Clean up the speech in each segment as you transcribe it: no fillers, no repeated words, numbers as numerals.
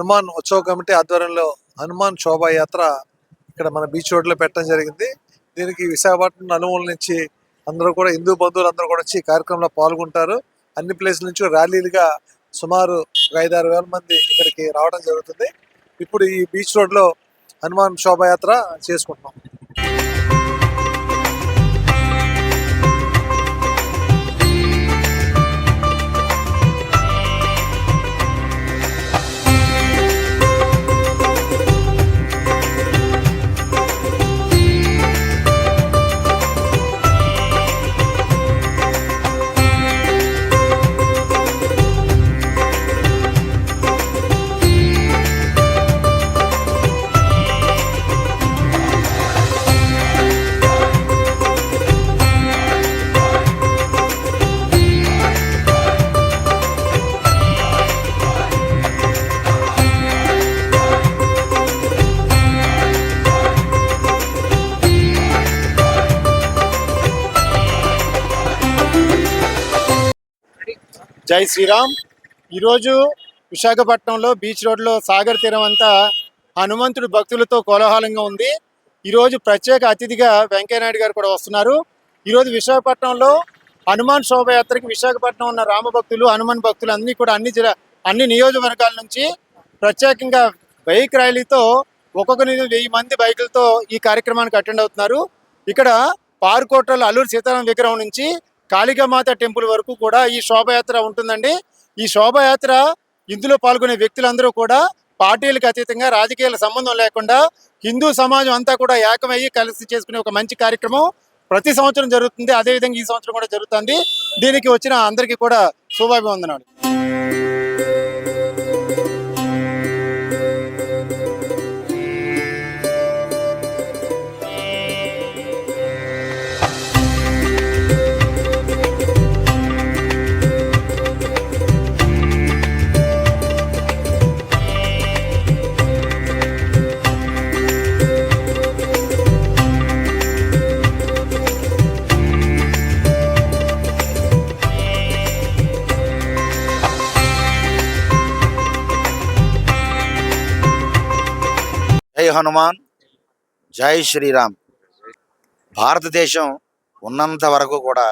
హనుమాన్ ఉత్సవ కమిటీ ఆధ్వర్యంలో హనుమాన్ శోభాయాత్ర ఇక్కడ మన బీచ్ రోడ్లో పెట్టడం జరిగింది. దీనికి విశాఖపట్నం నలుమూల నుంచి అందరూ కూడా హిందూ బంధువులు అందరూ కూడా వచ్చి ఈ కార్యక్రమంలో పాల్గొంటారు. అన్ని ప్లేసుల నుంచి ర్యాలీలుగా సుమారు 5-6 వేల మంది ఇక్కడికి రావడం జరుగుతుంది. ఇప్పుడు ఈ బీచ్ రోడ్లో హనుమాన్ శోభాయాత్ర చేసుకుంటున్నాం. జై శ్రీరామ్. ఈరోజు విశాఖపట్నంలో బీచ్ రోడ్లో సాగర్ తీరం అంతా హనుమంతుడి భక్తులతో కోలాహలంగా ఉంది. ఈరోజు ప్రత్యేక అతిథిగా వెంకయ్యనాయుడు గారు కూడా వస్తున్నారు. ఈరోజు విశాఖపట్నంలో హనుమాన్ శోభయాత్రకి విశాఖపట్నం ఉన్న రామ భక్తులు, హనుమాన్ భక్తులు అన్నీ కూడా అన్ని నియోజకవర్గాల నుంచి ప్రత్యేకంగా బైక్ ర్యాలీతో ఒక్కొక్క 1000 మంది బైకులతో ఈ కార్యక్రమానికి అటెండ్ అవుతున్నారు. ఇక్కడ పారుకోటలో అల్లూరి సీతారాం విగ్రహం నుంచి కాళికామాత టెంపుల్ వరకు కూడా ఈ శోభయాత్ర ఉంటుందండి. ఈ శోభయాత్ర ఇందులో పాల్గొనే వ్యక్తులందరూ కూడా పార్టీలకు అతీతంగా, రాజకీయాల సంబంధం లేకుండా హిందూ సమాజం అంతా కూడా ఏకమయ్యి కలిసి చేసుకునే ఒక మంచి కార్యక్రమం ప్రతి సంవత్సరం జరుగుతుంది. అదేవిధంగా ఈ సంవత్సరం కూడా జరుగుతుంది. దీనికి వచ్చిన అందరికీ కూడా శుభాభివందనాలు. జై హనుమాన్, జై శ్రీరామ్. భారతదేశం ఉన్నంత వరకు కూడా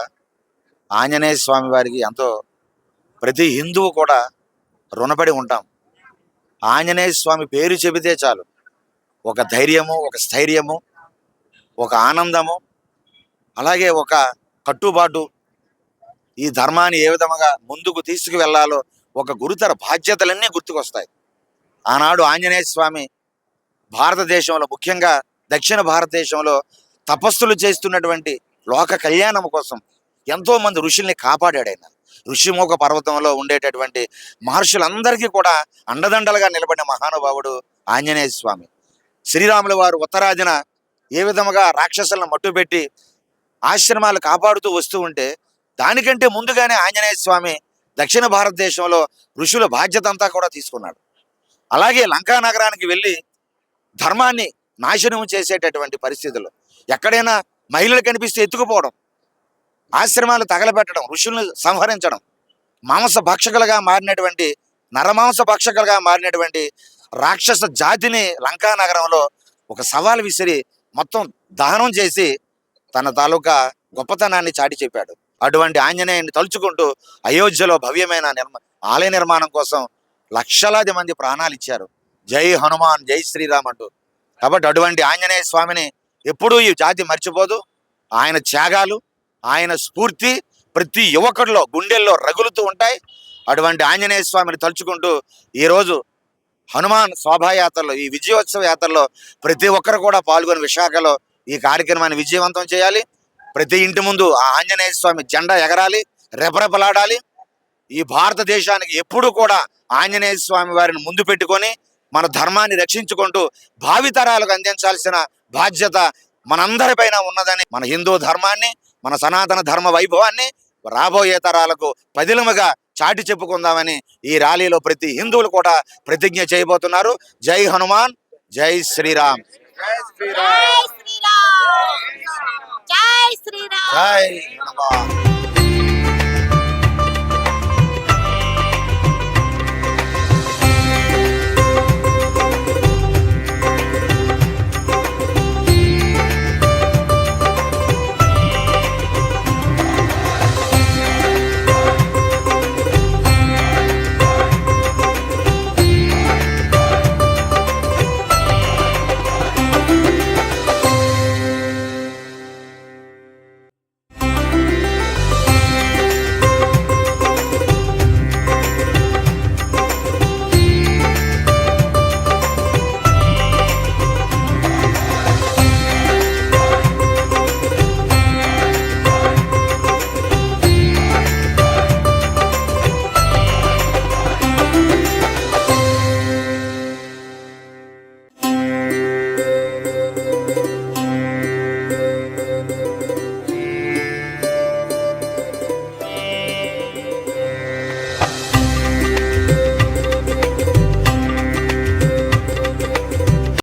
ఆంజనేయ స్వామి వారికి ఎంతో ప్రతి హిందువు కూడా రుణపడి ఉంటాం. ఆంజనేయ స్వామి పేరు చెబితే చాలు ఒక ధైర్యము, ఒక స్థైర్యము, ఒక ఆనందము, అలాగే ఒక కట్టుబాటు, ఈ ధర్మాన్ని ఏ విధంగా ముందుకు తీసుకువెళ్లాలో ఒక గురుతర బాధ్యతలన్నీ గుర్తుకొస్తాయి. ఆనాడు ఆంజనేయ స్వామి భారతదేశంలో, ముఖ్యంగా దక్షిణ భారతదేశంలో తపస్సులు చేస్తున్నటువంటి లోక కళ్యాణం కోసం ఎంతో మంది ఋషుల్ని కాపాడాడు. ఆయన ఋషిముఖ పర్వతంలో ఉండేటటువంటి మహర్షులందరికీ కూడా అండదండలుగా నిలబడిన మహానుభావుడు ఆంజనేయ స్వామి. శ్రీరాముల వారు ఉత్తరాదిన ఏ విధముగా రాక్షసులను మట్టుపెట్టి ఆశ్రమాలు కాపాడుతూ వస్తూ ఉంటే, దానికంటే ముందుగానే ఆంజనేయ స్వామి దక్షిణ భారతదేశంలో ఋషుల బాధ్యత అంతా కూడా తీసుకున్నాడు. అలాగే లంకా నగరానికి వెళ్ళి ధర్మాన్ని నాశనం చేసేటటువంటి పరిస్థితుల్లో ఎక్కడైనా మహిళలు కనిపిస్తే ఎత్తుకుపోవడం, ఆశ్రమాలు తగలబెట్టడం, ఋషులను సంహరించడం, మాంస భక్షకులుగా మారినటువంటి నరమాంస భక్షకులుగా మారినటువంటి రాక్షస జాతిని లంకా నగరంలో ఒక సవాల్ విసిరి మొత్తం దహనం చేసి తన తాలూకా గొప్పతనాన్ని చాటి చెప్పాడు. అటువంటి ఆంజనేయుని తలుచుకుంటూ అయోధ్యలో భవ్యమైన ఆలయ నిర్మాణం కోసం లక్షలాది మంది ప్రాణాలు ఇచ్చారు. జై హనుమాన్, జై శ్రీరామ్ అంటూ. కాబట్టి అటువంటి ఆంజనేయ స్వామిని ఎప్పుడూ ఈ జాతి మర్చిపోదు. ఆయన త్యాగాలు, ఆయన స్ఫూర్తి ప్రతి యువకుడిలో గుండెల్లో రగులుతూ ఉంటాయి. అటువంటి ఆంజనేయ స్వామిని తలుచుకుంటూ ఈరోజు హనుమాన్ శోభాయాత్రలో, ఈ విజయోత్సవ యాత్రలో ప్రతి ఒక్కరు కూడా పాల్గొని విశాఖలో ఈ కార్యక్రమాన్ని విజయవంతం చేయాలి. ప్రతి ఇంటి ముందు ఆ ఆంజనేయ స్వామి జెండా ఎగరాలి, రెపరెపలాడాలి. ఈ భారతదేశానికి ఎప్పుడు కూడా ఆంజనేయ స్వామి వారిని ముందు పెట్టుకొని మన ధర్మాన్ని రక్షించుకుంటూ భావితరాలకు అందించాల్సిన బాధ్యత మనందరిపైన ఉన్నదని, మన హిందూ ధర్మాన్ని, మన సనాతన ధర్మ వైభవాన్ని రాబోయే తరాలకు పదిలముగా చాటి చెప్పుకుందామని ఈ ర్యాలీలో ప్రతి హిందువులు కూడా ప్రతిజ్ఞ చేయబోతున్నారు. జై హనుమాన్, జై శ్రీరామ్. జై శ్రీరామ్. జై హనుమాన్.